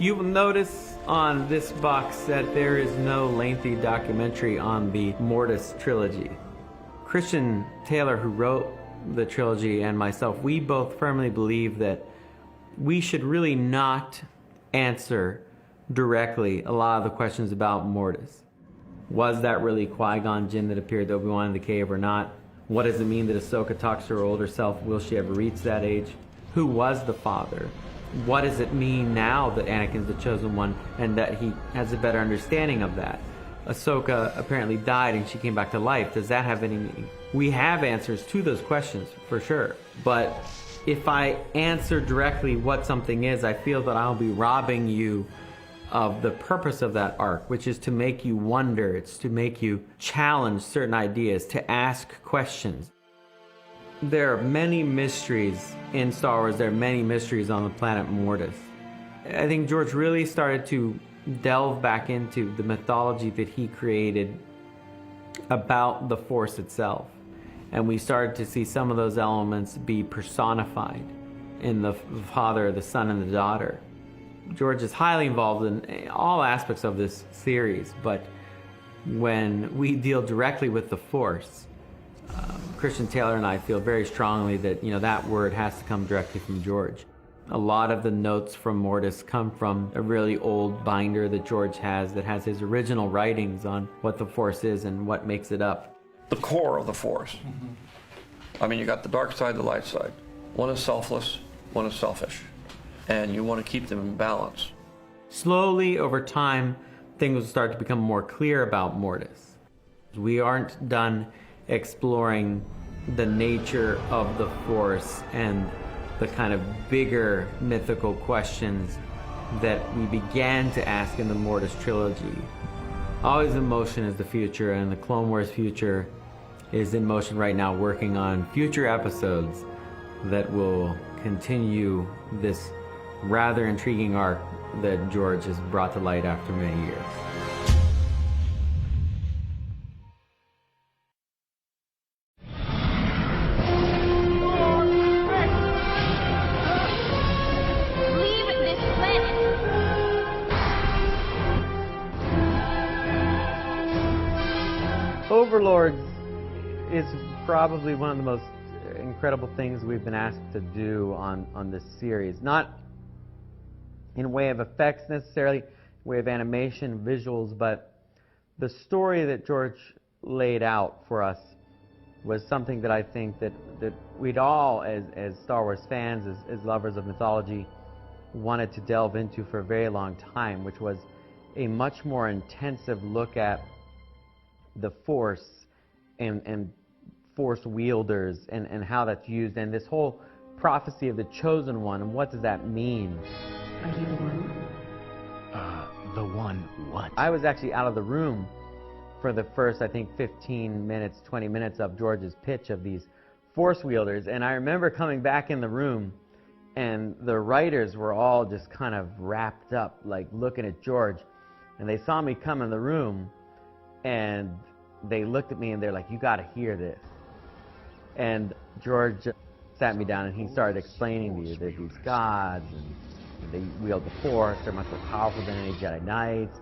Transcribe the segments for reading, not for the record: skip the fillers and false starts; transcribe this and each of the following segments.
You will notice on this box that there is no lengthy documentary on the Mortis trilogy. Christian Taylor, who wrote the trilogy, and myself, we both firmly believe that we should really not answer directly a lot of the questions about Mortis. Was that really Qui-Gon Jinn that appeared to Obi-Wan in the cave or not? What does it mean that Ahsoka talks to her older self? Will she ever reach that age? Who was the father? What does it mean now that Anakin's the chosen one and that he has a better understanding of that? Ahsoka apparently died and she came back to life. Does that have any meaning? We have answers to those questions, for sure. But if I answer directly what something is, I feel that I'll be robbing you of the purpose of that arc, which is to make you wonder. It's to make you challenge certain ideas, to ask questions. There are many mysteries in Star Wars. There are many mysteries on the planet Mortis. I think George really started to delve back into the mythology that he created about the Force itself. And we started to see some of those elements be personified in the Father, the Son, and the Daughter. George is highly involved in all aspects of this series, but when we deal directly with the Force, Christian Taylor and I feel very strongly that that word has to come directly from George. A lot of the notes from Mortis come from a really old binder that George has that has his original writings on what the Force is and what makes it up. The core of the Force. I mean, you got the dark side, the light side. One is selfless, one is selfish. And you want to keep them in balance. Slowly, over time, things will start to become more clear about Mortis. We aren't done exploring the nature of the Force and the kind of bigger mythical questions that we began to ask in the Mortis trilogy. Always in motion is the future, and the Clone Wars future is in motion right now, working on future episodes that will continue this rather intriguing arc that George has brought to light after many years. Leave this planet. Overlords is probably one of the most incredible things we've been asked to do on this series. Not in way of effects necessarily, in way of animation, visuals, but the story that George laid out for us was something that I think that we'd all, as Star Wars fans, as lovers of mythology, wanted to delve into for a very long time, which was a much more intensive look at the Force and Force wielders and how that's used, and this whole prophecy of the Chosen One, and what does that mean? Are you the one? The one what? I was actually out of the room for the first, I think, 15 minutes, 20 minutes of George's pitch of these Force wielders, and I remember coming back in the room, and the writers were all just kind of wrapped up, like looking at George, and they saw me come in the room, and they looked at me, and they're like, "You got to hear this." And George sat me down, and he started explaining to you that these gods, and they wield the Force, they're much more powerful than any Jedi Knights.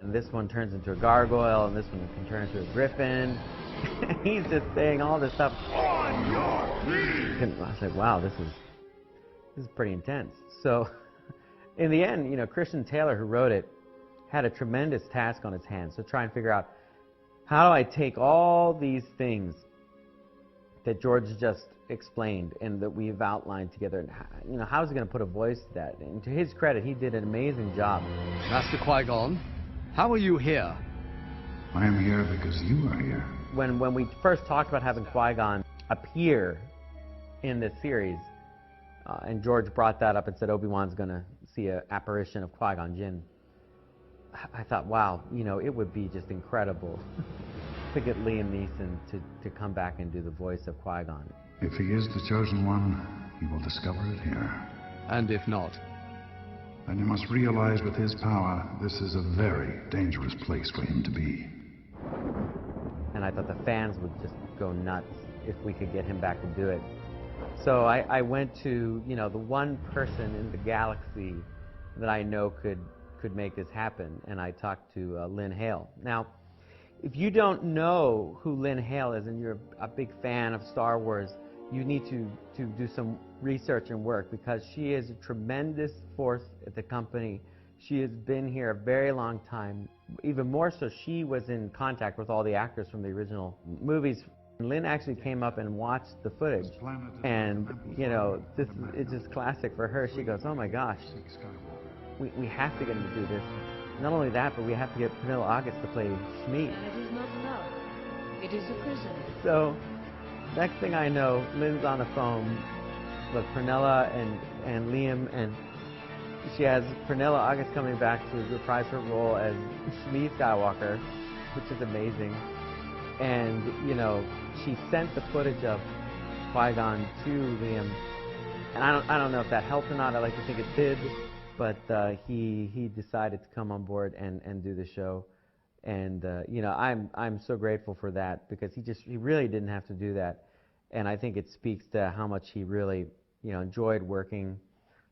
And this one turns into a gargoyle, and this one can turn into a griffin. He's just saying all this stuff. On your feet! And I was like, wow, this is pretty intense. So, in the end, Christian Taylor, who wrote it, had a tremendous task on his hands to try and figure out, how do I take all these things that George just explained and that we've outlined together, and how is he going to put a voice to that? And to his credit, he did an amazing job. Master Qui-Gon, how are you here? I am here because you are here. When we first talked about having Qui-Gon appear in this series, and George brought that up and said Obi-Wan's going to see an apparition of Qui-Gon Jinn, I thought, wow, it would be just incredible to get Liam Neeson to come back and do the voice of Qui-Gon. If he is the Chosen One, he will discover it here. And if not? Then you must realize with his power, this is a very dangerous place for him to be. And I thought the fans would just go nuts if we could get him back to do it. So I went to, the one person in the galaxy that I know could make this happen, and I talked to Lynn Hale. Now, if you don't know who Lynn Hale is and you're a big fan of Star Wars, you need to do some research and work, because she is a tremendous force at the company. She has been here a very long time. Even more so, she was in contact with all the actors from the original movies. Lynn actually came up and watched the footage, and you know, this is just classic for her. She goes, "Oh my gosh, we have to get him to do this. Not only that, but we have to get Pernilla August to play Shmi." And it is not love. It is a prison. So, next thing I know, Lynn's on the phone with Pernilla and Liam, and she has Pernilla August coming back to reprise her role as Shmi Skywalker, which is amazing. And, you know, she sent the footage of Qui-Gon to Liam, and I don't know if that helped or not. I like to think it did, but he decided to come on board and do the show. And you know, I'm so grateful for that, because he really didn't have to do that, and I think it speaks to how much he really, you know, enjoyed working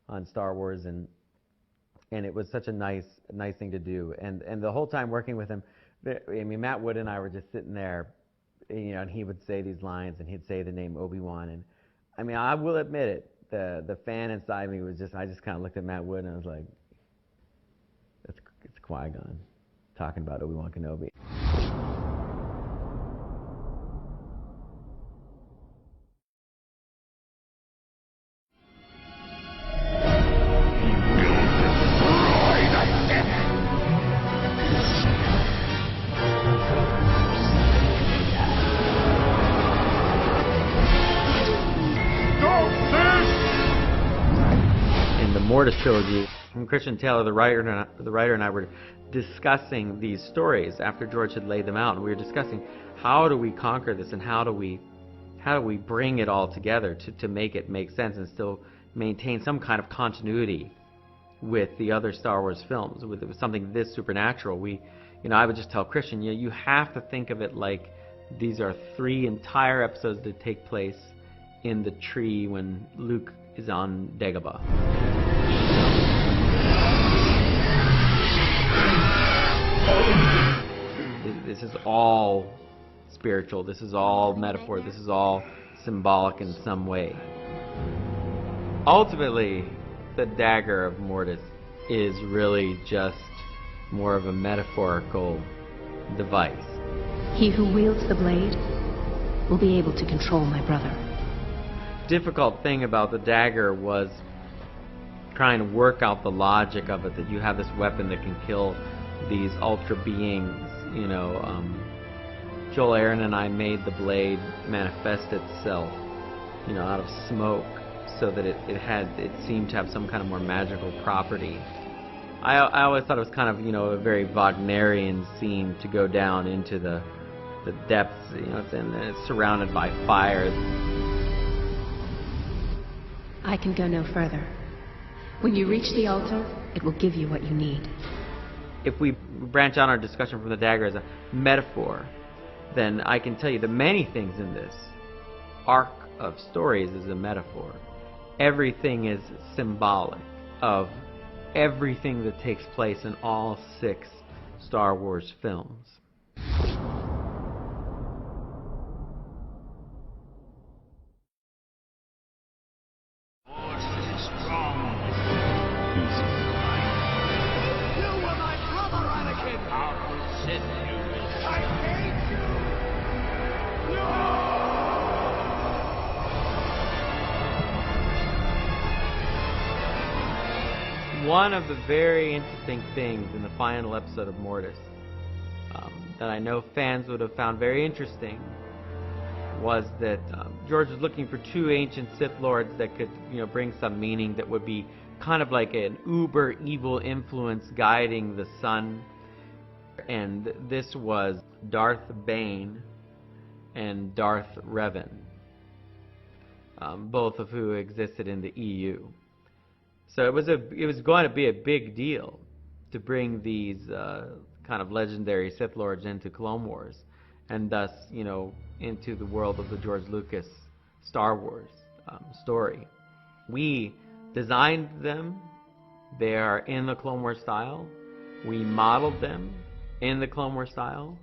on Star Wars, and it was such a nice thing to do. And the whole time working with him, I mean, Matt Wood and I were just sitting there, you know, and he would say these lines, and he'd say the name Obi-Wan, and I mean, I will admit it, the fan inside me was I just kind of looked at Matt Wood and I was like, it's Qui-Gon talking about Obi-Wan Kenobi. In the Mortis trilogy, Christian Taylor, the writer, and I were discussing these stories after George had laid them out, and we were discussing how do we conquer this, and how do we bring it all together to make it make sense and still maintain some kind of continuity with the other Star Wars films, with something this supernatural. I would just tell Christian, you have to think of it like these are 3 entire episodes that take place in the tree when Luke is on Dagobah. This is all spiritual. This is all metaphor. This is all symbolic in some way. Ultimately, the dagger of Mortis is really just more of a metaphorical device. He who wields the blade will be able to control my brother. Difficult thing about the dagger was trying to work out the logic of it, that you have this weapon that can kill these ultra beings. Joel Aaron and I made the blade manifest itself, out of smoke, so that it seemed to have some kind of more magical property. I always thought it was kind of, a very Wagnerian scene to go down into the depths, it's surrounded by fire. I can go no further. When you reach the altar, it will give you what you need. If we branch out our discussion from the dagger as a metaphor, then I can tell you that many things in this arc of stories is a metaphor. Everything is symbolic of everything that takes place in all 6 Star Wars films. One of the very interesting things in the final episode of Mortis that I know fans would have found very interesting was that George was looking for 2 ancient Sith Lords that could, bring some meaning that would be kind of like an uber evil influence guiding the Son. And this was Darth Bane and Darth Revan, both of who existed in the EU. So it was going to be a big deal to bring these kind of legendary Sith Lords into Clone Wars, and thus, into the world of the George Lucas Star Wars story. We designed them, They are in the Clone Wars style. We modeled them in the Clone Wars style.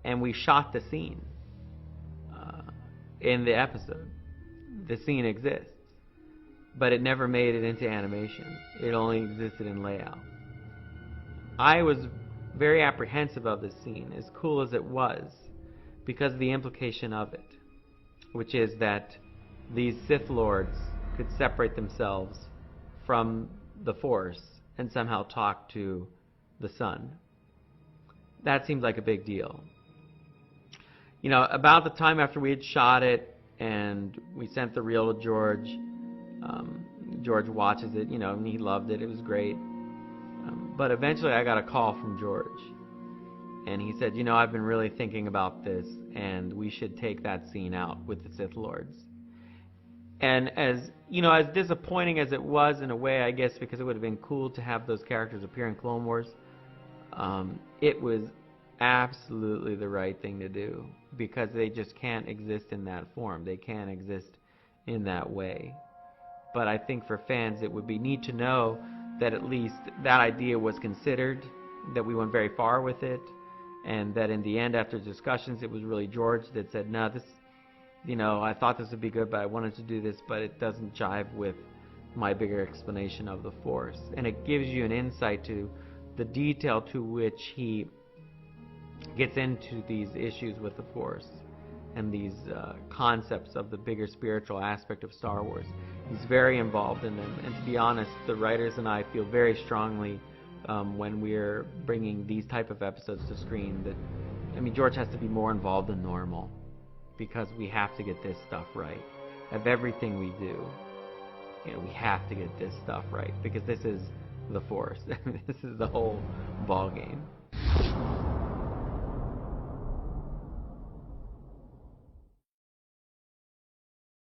And we shot the scene in the episode. The scene exists. But it never made it into animation. It only existed in layout. I was very apprehensive of this scene, as cool as it was, because of the implication of it, which is that these Sith Lords could separate themselves from the Force and somehow talk to the Son. That seems like a big deal. You know, about the time after we had shot it and we sent the reel to George, George watches it, you know, and he loved it. It was great. But eventually I got a call from George. And he said, you know, I've been really thinking about this, and we should take that scene out with the Sith Lords. And as, you know, as disappointing as it was in a way, I guess, because it would have been cool to have those characters appear in Clone Wars, it was absolutely the right thing to do, because they just can't exist in that form. They can't exist in that way. But I think for fans it would be neat to know that at least that idea was considered, that we went very far with it, and that in the end, after discussions, it was really George that said, no, this, you know, I thought this would be good, but I wanted to do this, but it doesn't jive with my bigger explanation of the Force. And it gives you an insight to the detail to which he gets into these issues with the Force and these concepts of the bigger spiritual aspect of Star Wars. He's very involved in them, and to be honest, the writers and I feel very strongly when we're bringing these type of episodes to screen that, I mean, George has to be more involved than normal, because we have to get this stuff right. Of everything we do, you know, we have to get this stuff right, because this is the Force. This is the whole ball game.